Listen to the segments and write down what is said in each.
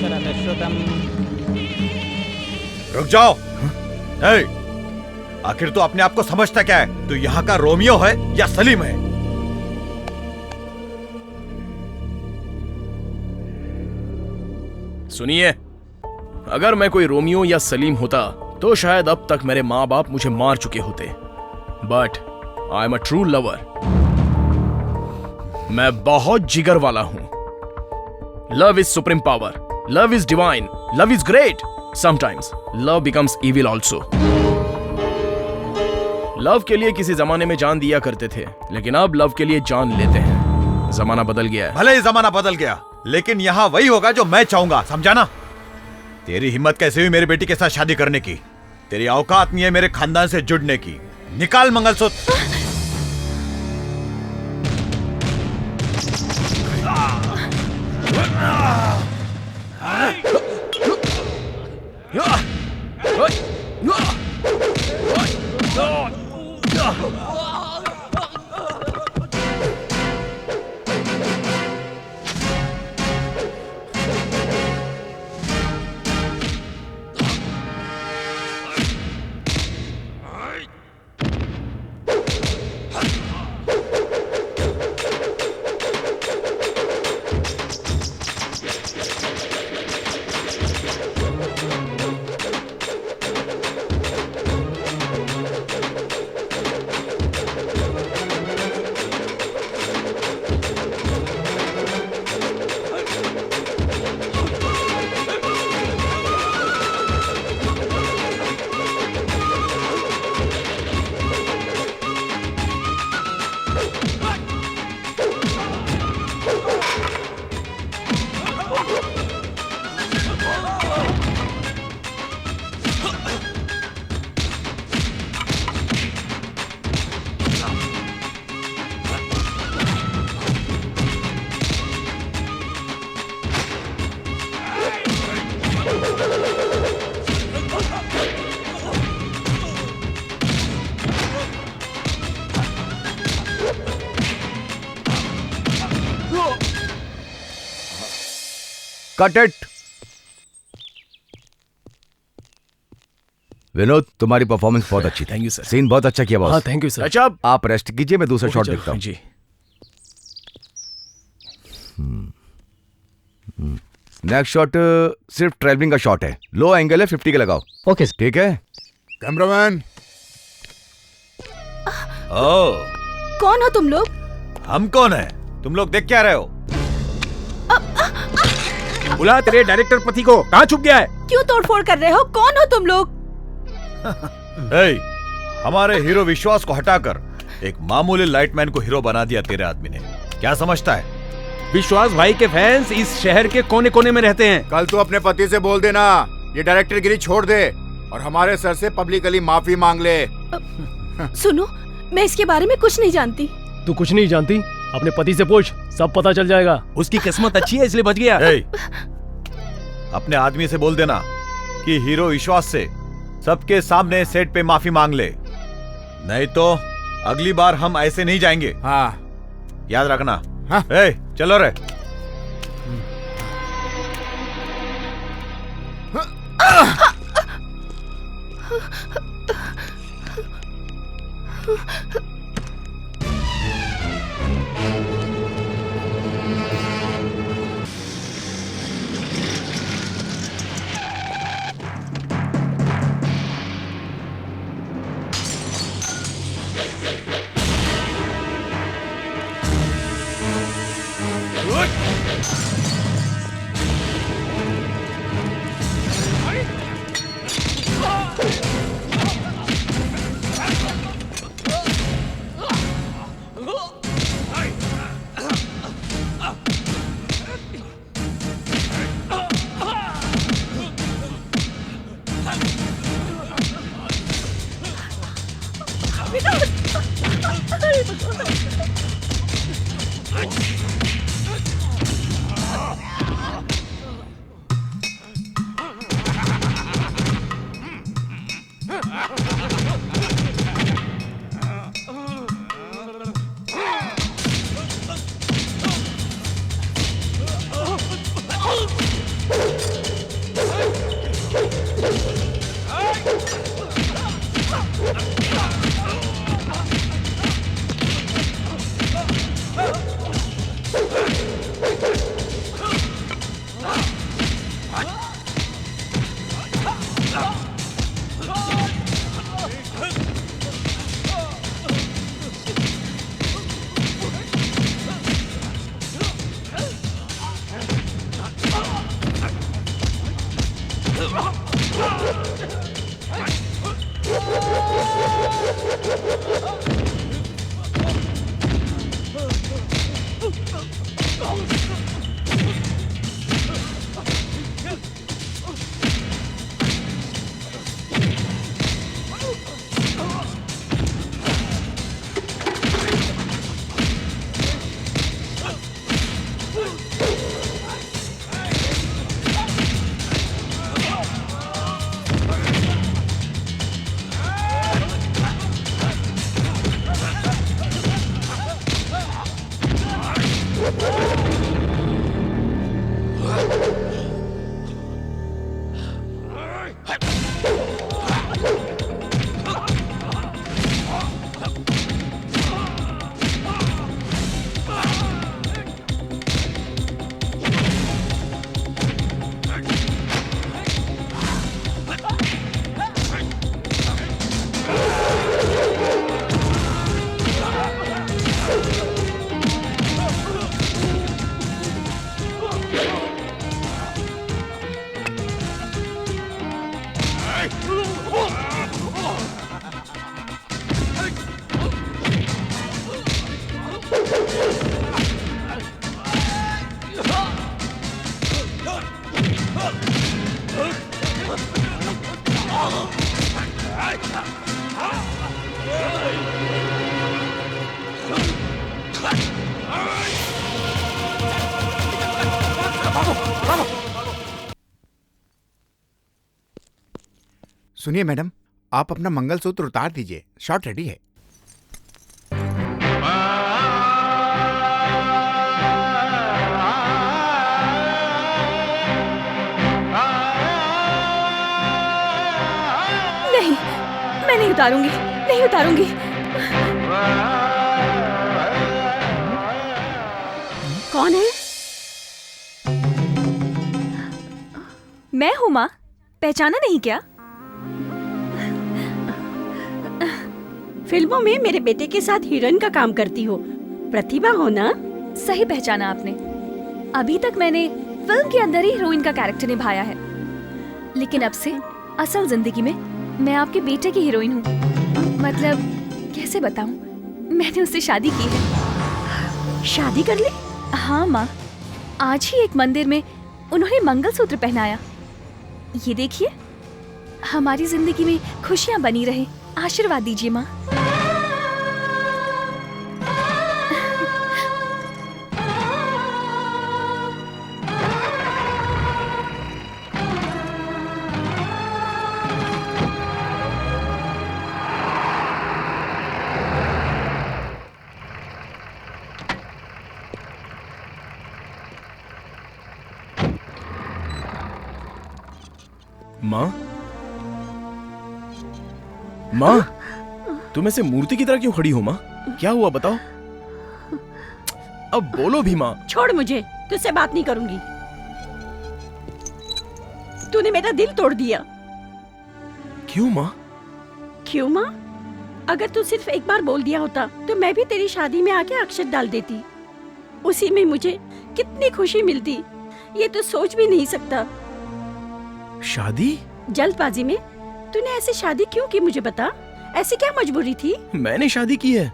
शरदश्रुतम्। रुक जाओ। आखिर तू अपने आप को समझता क्या है? तू यहाँ का रोमियो है या सलीम है? सुनिए, अगर मैं कोई रोमियो या सलीम होता तो शायद अब तक मेरे माँ बाप मुझे मार चुके होते, but I am a true lover. मैं बहुत जिगर वाला हूं। Love is supreme power, love is divine, love is great. Sometimes love becomes evil also. Love के लिए किसी जमाने में जान दिया करते थे, लेकिन अब लव के लिए जान लेते हैं। जमाना बदल गया है। भले ही जमाना बदल गया, लेकिन यहाँ वही होगा जो मैं चाहूंगा, समझा ना? तेरी हिम्मत कैसे हुई मेरी बेटी के साथ शादी करने की? तेरी औकात नहीं है मेरे खानदान से जुड़ने की। निकाल मंगलसूत्र। Cut it. विनोद, तुम्हारी परफॉर्मेंस बहुत अच्छी थी। Thank you sir. सीन बहुत अच्छा किया बॉस। हाँ थैंक यू सर। अच्छा आप रेस्ट कीजिए, मैं दूसरा शॉट देखता हूँ। जी। नेक्स्ट शॉट सिर्फ ट्रैवलिंग का शॉट है, लो एंगल है, 50 के लगाओ। ओके ठीक है। कैमरामैन। कौन हो तुम लोग? हम कौन है? तुम लोग देख क्या रहे हो? बुला तेरे डायरेक्टर पति को, कहाँ छुप गया है? क्यों तोड़फोड़ कर रहे हो? कौन हो तुम लोग? हमारे हीरो विश्वास को हटाकर एक मामूली लाइटमैन को हीरो बना दिया तेरे आदमी ने। क्या समझता है? विश्वास भाई के फैंस इस शहर के कोने कोने में रहते हैं। कल तू अपने पति से बोल देना ये डायरेक्टर गिरी छोड़ दे और हमारे सर से पब्लिकली माफी मांग ले। सुनो, मैं इसके बारे में कुछ नहीं जानती। तू कुछ नहीं जानती? अपने पति से पूछ, सब पता चल जाएगा। उसकी किस्मत अच्छी है इसलिए बच गया। अपने आदमी से बोल देना कि हीरो विश्वास से सबके सामने सेट पे माफी मांग ले, नहीं तो अगली बार हम ऐसे नहीं जाएंगे। हाँ याद रखना। हाँ। चलो रे। सुनिए मैडम, आप अपना मंगलसूत्र उतार दीजिए, शॉट रेडी है। नहीं, मैं नहीं उतारूंगी, नहीं उतारूंगी। कौन है? मैं हूँ माँ, पहचाना नहीं क्या? फिल्मों में मेरे बेटे के साथ हीरोइन का काम करती हो, प्रतिभा हो ना? सही पहचाना आपने। अभी तक मैंने फिल्म के अंदर ही हीरोइन का कैरेक्टर निभाया है, लेकिन अब से असल जिंदगी में मैं आपके बेटे की हीरोइन हूँ। मतलब कैसे बताऊँ, मैंने उससे शादी की है। शादी कर ली? हाँ माँ, आज ही एक मंदिर में उन्होंने मंगलसूत्र पहनाया। ये देखिए, हमारी जिंदगी में खुशियाँ बनी रहे, आशीर्वाद दीजिए माँ। माँ, माँ, तुम ऐसे मूर्ति की तरह क्यों खड़ी हो माँ? क्या हुआ बताओ? अब बोलो भी माँ। छोड़ मुझे, तुझसे बात नहीं करूंगी। तूने मेरा दिल तोड़ दिया। क्यों माँ? क्यों माँ? अगर तू सिर्फ एक बार बोल दिया होता तो मैं भी तेरी शादी में आके अक्षत डाल देती। उसी में मुझे कितनी खुशी मिलती, ये तो सोच भी नहीं सकता। शादी? जल्दबाजी में तूने ऐसे शादी क्यों की, मुझे बता। ऐसी क्या मजबूरी थी? मैंने शादी की है।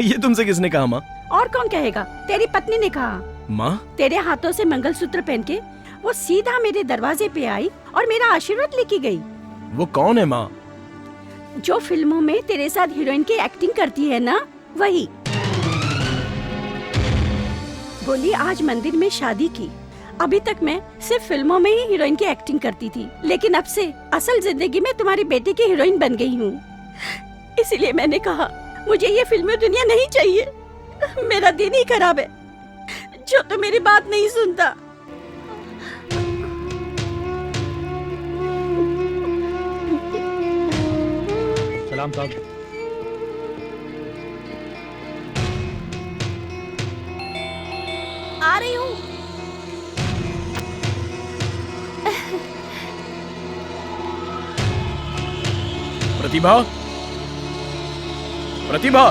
ये तुमसे किसने कहा माँ? और कौन कहेगा? तेरी पत्नी ने कहा। माँ, तेरे हाथों से मंगलसूत्र पहन के वो सीधा मेरे दरवाजे पे आई और मेरा आशीर्वाद लेके गई। वो कौन है माँ? जो फिल्मों में तेरे साथ हीरोइन की एक्टिंग करती है ना, वही। बोली आज मंदिर में शादी की। अभी तक मैं सिर्फ फिल्मों में ही हीरोइन की एक्टिंग करती थी, लेकिन अब से असल जिंदगी में तुम्हारी बेटी की हीरोइन बन गई हूँ। इसीलिए मैंने कहा मुझे ये फिल्मी दुनिया नहीं चाहिए। मेरा दिन ही खराब है जो तो मेरी बात नहीं सुनता। सलाम साहब। आ रही हूँ। प्रतिभा, प्रतिभा,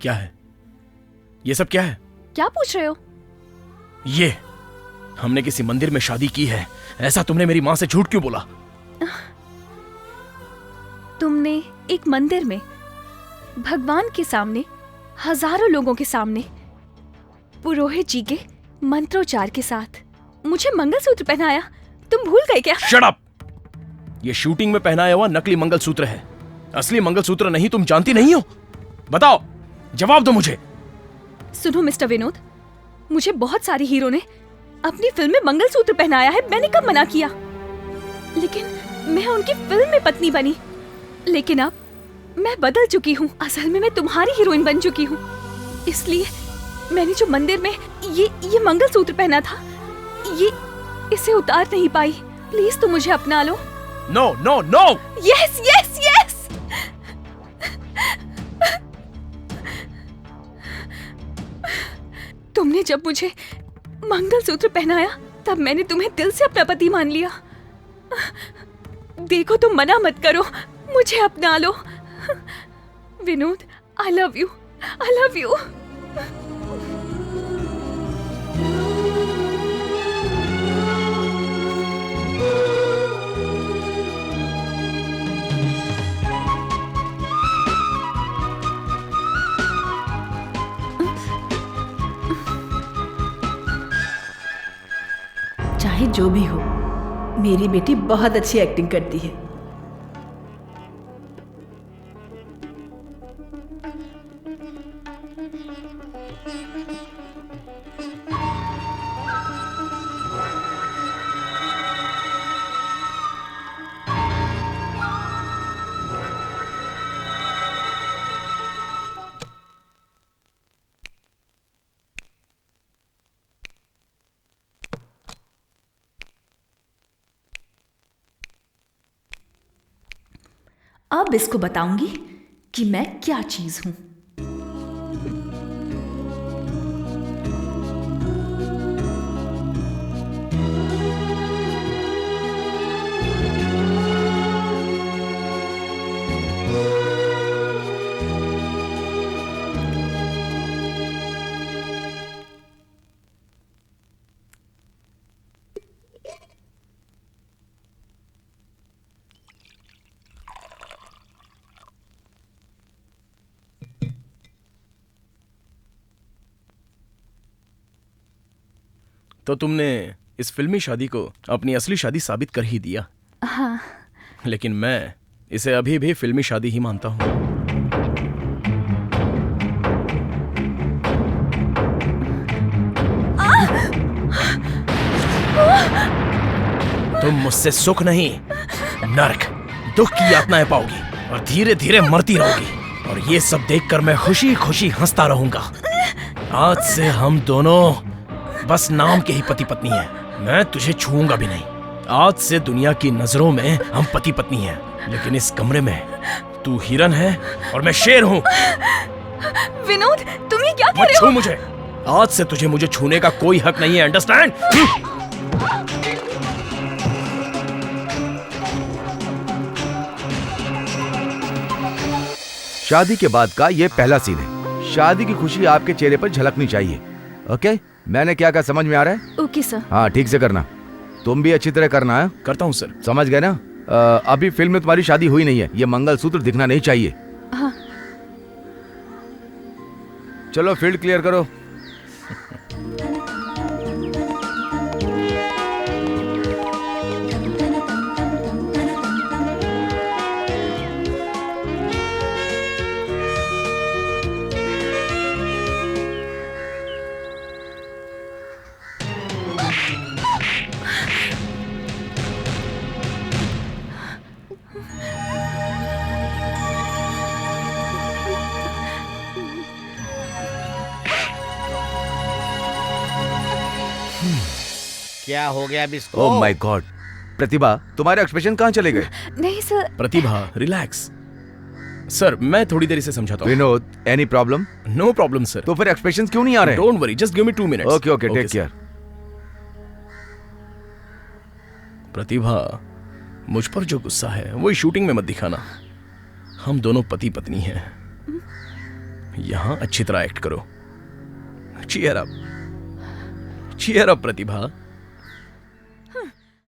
क्या है? ये सब क्या है? क्या पूछ रहे हो? ये हमने किसी मंदिर में शादी की है, ऐसा तुमने मेरी माँ से झूठ क्यों बोला? तुमने एक मंदिर में भगवान के सामने, हजारों लोगों के सामने, पुरोहित जी के मंत्रोच्चार के साथ मुझे मंगलसूत्र पहनाया। तुम भूल गए क्या? Shut up! ये शूटिंग में पहनाया हुआ नकली मंगलसूत्र है, असली मंगलसूत्र नहीं। तुम जानती नहीं हो? बताओ, जवाब दो मुझे। सुनो मिस्टर विनोद, मुझे बहुत सारे हीरो ने अपनी फिल्म में मंगलसूत्र पहनाया है, मैंने कब मना किया? लेकिन मैं उनकी फिल्म में पत्नी बनी। लेकिन अब मैं बदल चुकी हूँ, असल में मैं तुम्हारी हीरोइन बन चुकी हूँ। इसलिए मैंने जो मंदिर में ये मंगलसूत्र पहना था, इसे उतार नहीं पाई। प्लीज तुम मुझे अपना लो। No no no! Yes yes yes! तुमने जब मुझे मंगलसूत्र पहनाया तब मैंने तुम्हें दिल से अपना पति मान लिया। देखो, तुम मना मत करो, मुझे अपना लो। Vinod, I love you, I love you. चाहे जो भी हो, मेरी बेटी बहुत अच्छी एक्टिंग करती है। अब इसको बताऊंगी कि मैं क्या चीज हूं। तो तुमने इस फिल्मी शादी को अपनी असली शादी साबित कर ही दिया। हाँ। लेकिन मैं इसे अभी भी फिल्मी शादी ही मानता हूं। तुम मुझसे सुख नहीं, नरक, दुख की यातनाएं पाओगी और धीरे धीरे मरती रहोगी। और ये सब देखकर मैं खुशी खुशी हंसता रहूंगा। आज से हम दोनों बस नाम के ही पति पत्नी हैं। मैं तुझे छूऊंगा भी नहीं। आज से दुनिया की नजरों में हम पति पत्नी हैं। लेकिन इस कमरे में तू हिरन है और मैं शेर हूँ। विनोद, तुम ये क्या कर मत रहे छू हो? मुझे। आज से तुझे मुझे छूने का कोई हक नहीं है, अंडरस्टैंड? शादी के बाद का ये पहला सीन है। शादी की खुशी आपके चेहरे पर झलकनी चाहिए। ओके, मैंने क्या कहा समझ में आ रहा है? Okay sir. हाँ, ठीक से करना। तुम भी अच्छी तरह करना है। करता हूँ सर। समझ गए ना? अभी फिल्म में तुम्हारी शादी हुई नहीं है, ये मंगलसूत्र दिखना नहीं चाहिए। हाँ। चलो फील्ड क्लियर करो। क्या हो गया अब इसको? ओह माय गॉड, प्रतिभा, तुम्हारे एक्सप्रेशन कहाँ चले गए? नहीं सर। प्रतिभा, रिलैक्स। सर, मैं थोड़ी देर इसे समझाता हूँ। Vinod, any problem? No problem sir. तो फिर एक्सप्रेशन क्यों नहीं आ रहे? Don't worry, just give me 2 minutes. Okay okay, take care. Pratibha, मुझ पर जो गुस्सा है वो शूटिंग में मत दिखाना। हम दोनों पति पत्नी हैं। यहां अच्छी तरह एक्ट करो। चीयर अप प्रतिभा।